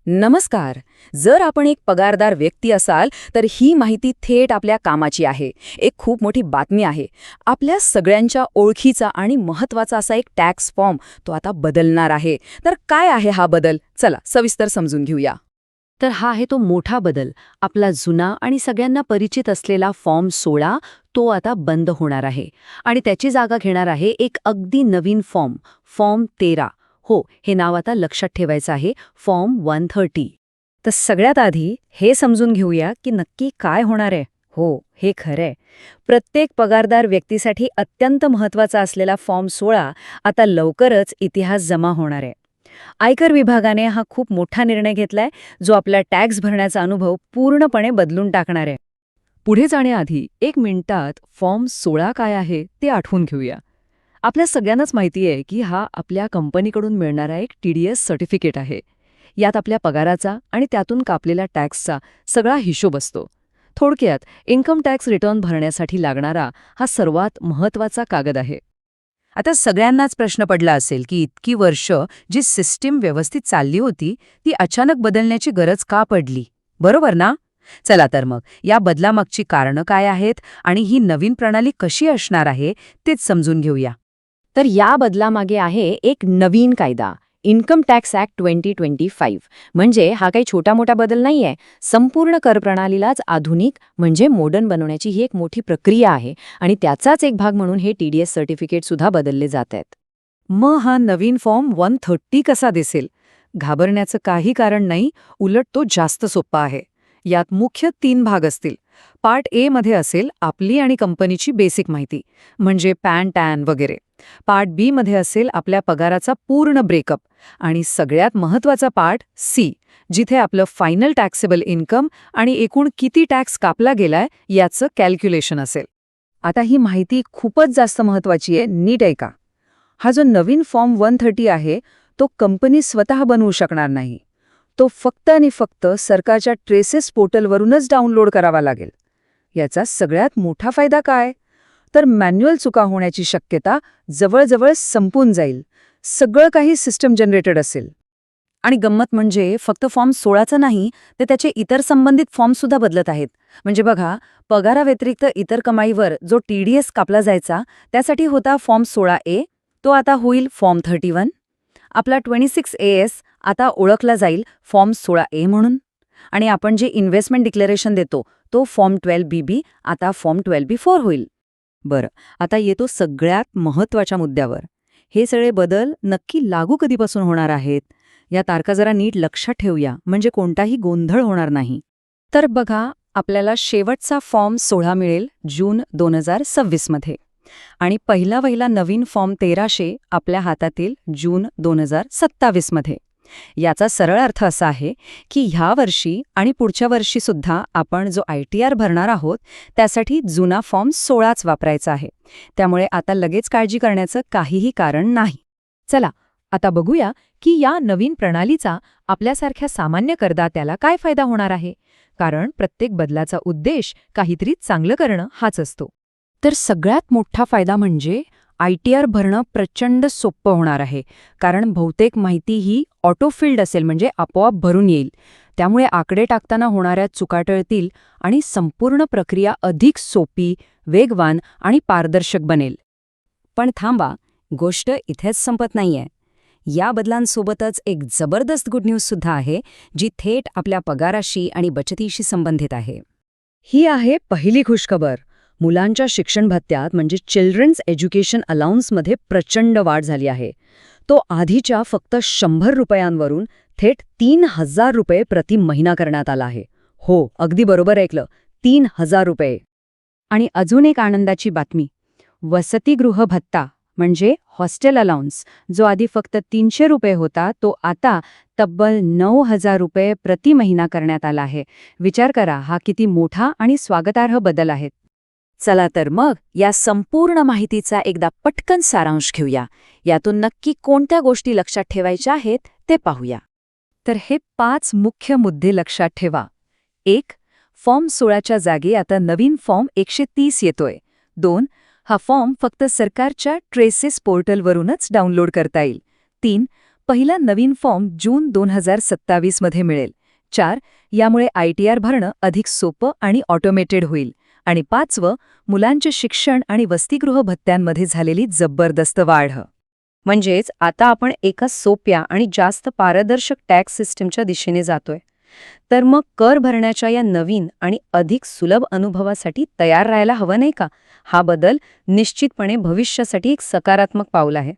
नमस्कार. जर आपण एक पगारदार व्यक्ती असाल तर ही माहिती थेट आपल्या कामाची आहे. एक खूप मोठी बातमी आहे. आपल्या सगळ्यांच्या ओळखीचा आणि महत्त्वाचा असा एक टॅक्स फॉर्म तो आता बदलणार आहे. तर काय आहे हा बदल? चला सविस्तर समजून घेऊया. तर हा आहे तो मोठा बदल. आपला जुना आणि सगळ्यांना परिचित असलेला फॉर्म 16 तो आता बंद होणार आहे आणि त्याची जागा घेणार आहे एक अगदी नवीन फॉर्म 13. हो, हे नाव आता लक्षात ठेवायचं आहे, फॉर्म 130. तर सगळ्यात आधी हे समजून घेऊया की नक्की काय होणार आहे. हो, हे खरंय. प्रत्येक पगारदार व्यक्तीसाठी अत्यंत महत्त्वाचा असलेला फॉर्म 16 आता लवकरच इतिहास जमा होणार आहे. आयकर विभागाने हा खूप मोठा निर्णय घेतलाय, जो आपला टॅक्स भरण्याचा अनुभव पूर्णपणे बदलून टाकणार आहे. पुढे जाण्याआधी 1 मिनिटात फॉर्म 16 काय आहे ते आठवून घेऊया. आपल्या सगळ्यांनाच माहिती आहे की हा आपल्या कंपनीकडून मिळणारा एक TDS सर्टिफिकेट आहे. यात आपल्या पगाराचा आणि त्यातून कापलेल्या टॅक्सचा सगळा हिशोब असतो. थोडक्यात इन्कम टॅक्स रिटर्न भरण्यासाठी लागणारा हा सर्वात महत्त्वाचा कागद आहे. आता सगळ्यांनाच प्रश्न पडला असेल की इतकी वर्ष जी सिस्टीम व्यवस्थित चालली होती ती अचानक बदलण्याची गरज का पडली, बरोबर ना? चला तर मग या बदलामागची कारणं काय आहेत आणि ही नवीन प्रणाली कशी असणार आहे तेच समजून घेऊया. तर या बदलामागे आहे एक नवीन कायदा, इन्कम टॅक्स ॲक्ट 2025. म्हणजे हा काही छोटा मोठा बदल नाहीये. संपूर्ण करप्रणालीलाच आधुनिक म्हणजे मॉडर्न बनवण्याची ही एक मोठी प्रक्रिया आहे आणि त्याचाच एक भाग म्हणून हे TDS सर्टिफिकेट सुद्धा बदलले जात आहेत. मग हा नवीन फॉर्म 130 कसा दिसेल? घाबरण्याचं काही कारण नाही, उलट तो जास्त सोपा आहे. यात मुख्य 3 भाग असतील. पार्ट ए मध्ये असेल आपली आणि कंपनीची बेसिक माहिती, म्हणजे पॅन टॅन वगैरे. पार्ट बी मध्ये असेल आपल्या पगाराचा पूर्ण ब्रेकअप आणि सगळ्यात महत्त्वाचा पार्ट सी, जिथे आपलं फायनल टॅक्सेबल इन्कम आणि एकूण किती टॅक्स कापला गेलाय याचं कॅल्क्युलेशन असेल. आता ही माहिती खूपच जास्त महत्त्वाची आहे, नीट ऐका. हा जो नवीन फॉर्म 130 आहे तो कंपनी स्वतः बनवू शकणार नाही. तो फक्त आणि फक्त सरकारच्या ट्रेसेस पोर्टलवरूनच डाउनलोड करावा लागेल. याचा सगळ्यात मोठा फायदा काय? तर मॅन्युअल चुका होण्याची शक्यता जवळजवळ संपून जाईल. सगळं काही सिस्टम जनरेटेड असेल. आणि गंमत म्हणजे फक्त फॉर्म 16चा नाही, तर त्याचे इतर संबंधित फॉर्मसुद्धा बदलत आहेत. म्हणजे बघा, पगाराव्यतिरिक्त इतर कमाईवर जो TDS कापला जायचा त्यासाठी होता फॉर्म 16A, तो आता होईल फॉर्म 31. आपला 26AS आता ओळखला जाईल फॉर्म 16A म्हणून. आणि आपण जे इन्व्हेस्टमेंट डिक्लेरेशन देतो तो फॉर्म 12BB आता फॉर्म 12B4 होईल. बरं, आता येतो सगळ्यात महत्त्वाच्या मुद्द्यावर. हे सगळे बदल नक्की लागू कधीपासून होणार आहेत? या तारखा जरा नीट लक्षात ठेवूया, म्हणजे कोणताही गोंधळ होणार नाही. तर बघा, आपल्याला शेवटचा फॉर्म 16 मिळेल जून 2026 मध्ये आणि पहिला नवीन फॉर्म 1300 आपल्या हातातील जून 2027 मध्ये. याचा सरळ अर्थ असा आहे की ह्या वर्षी आणि पुढच्या वर्षी सुद्धा आपण जो ITR भरणार आहोत त्यासाठी जुना फॉर्म 16च वापरायचा आहे. त्यामुळे आता लगेच काळजी करण्याचं काहीही कारण नाही. चला आता बघूया की या नवीन प्रणालीचा आपल्यासारख्या सामान्य करदात्याला काय फायदा होणार आहे. कारण प्रत्येक बदलाचा उद्देश काहीतरी चांगलं करणं हाच असतो. तर सगळ्यात मोठा फायदा म्हणजे ITR भरणं प्रचंड सोपं होणार आहे. कारण बहुतेक माहिती ही ऑटोफिल्ड असेल, म्हणजे आपोआप भरून येईल. त्यामुळे आकडे टाकताना होणाऱ्या चुका टळतील आणि संपूर्ण प्रक्रिया अधिक सोपी, वेगवान आणि पारदर्शक बनेल. पण थांबा, गोष्ट इथेच संपत नाहीये. या बदलांसोबतच एक जबरदस्त गुड न्यूज सुद्धा आहे, जी थेट आपल्या पगाराशी आणि बचतीशी संबंधित आहे. ही आहे पहिली खुशखबर. मुलांच्या शिक्षण भत्त्यात म्हणजे चिल्ड्रन्स एज्युकेशन अलाउन्समध्ये प्रचंड वाढ झाली आहे. तो आधीच्या फक्त 100 रुपयांवरून थेट 3000 रुपये प्रति महिना करण्यात आला आहे. हो, अगदी बरोबर ऐकलं, 3000 रुपये. आणि अजून एक आनंदाची बातमी, वसतिगृह भत्ता म्हणजे हॉस्टेल अलाउन्स, जो आधी फक्त 300 रुपये होता, तो आता तब्बल 9000 रुपये प्रति महिना करण्यात आला आहे. विचार करा, हा किती मोठा आणि स्वागतार्ह बदल आहे. चला तर मग या संपूर्ण माहितीचा एकदा पटकन सारांश घेऊया. यातून नक्की कोणत्या गोष्टी लक्षात ठेवायच्या आहेत ते पाहूया. तर हे 5 मुख्य मुद्दे लक्षात ठेवा. 1. फॉर्म 16च्या जागी आता नवीन फॉर्म 130 येतोय. 2. हा फॉर्म फक्त सरकारच्या ट्रेसेस पोर्टलवरूनच डाउनलोड करता येईल. 3. पहिला नवीन फॉर्म जून 2027 मध्ये मिळेल. 4. यामुळे ITR भरणं अधिक सोपं आणि ऑटोमेटेड होईल. आणि 5. मुलांचे शिक्षण आणि वसतिगृह भत्त्यांमध्ये झालेली जबरदस्त वाढ. म्हणजेच आता आपण एका सोप्या आणि जास्त पारदर्शक टॅक्स सिस्टीमच्या दिशेने जातोय. तर मग कर भरण्याच्या या नवीन आणि अधिक सुलभ अनुभवासाठी तयार राहायला हवं नाही का? हा बदल निश्चितपणे भविष्यासाठी एक सकारात्मक पाऊल आहे.